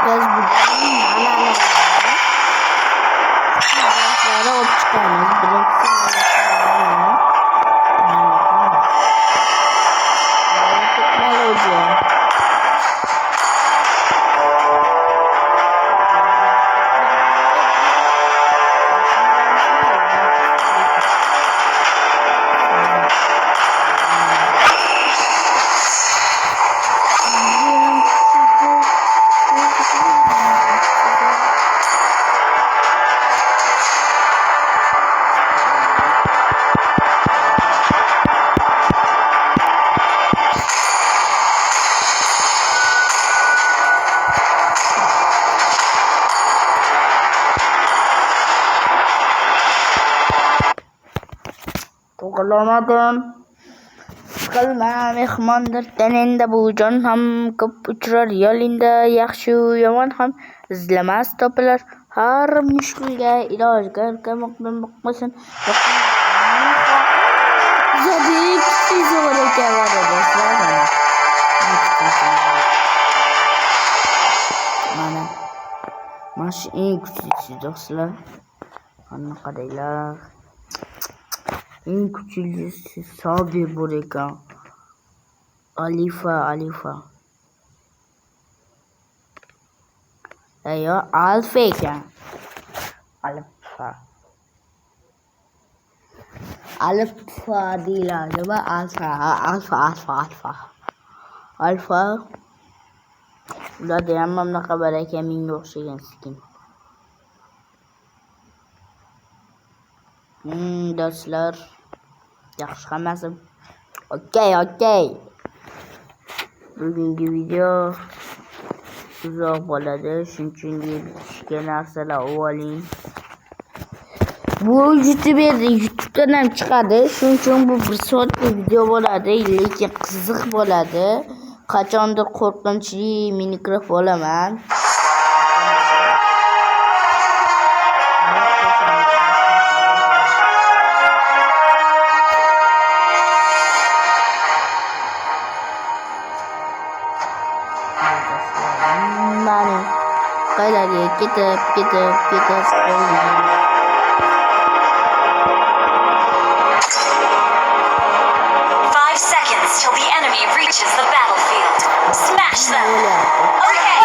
Biraz buradan Sonra hop çıkarmaz. Birincisi teknoloji. To'g'rilamadim. Qilma mehmondir tanangda bu jon ham ko'p uchrar yo'lingda yaxshi yomon ham izlamas topilar har mushkulga iloj gargamoqdan boqmasin zabik tezor ekan mana shu eng kuchlisi do'stlar qanaqadaylar eng kuchlisi Sabir bor ekan. Alifa. Ayo, Alfa ekan. Alfa deyiladi va Alfa. Ularda ham bunaqa bor ekan, menga o'xshagan skin. Do'stlar, yaxshi hammasi. Okey. Bugungi video uzoq bo'ladi, shuning uchun kichik narsalar oling. Bu YouTube'dan ham chiqadi, shuning uchun bu 1 soatlik video bo'ladi, lekin qiziq bo'ladi. Qachondir qo'rqinchli Minecraft olaman. Qaylarga ketib 5 seconds till the enemy reaches the battlefield. Smash them! Okay!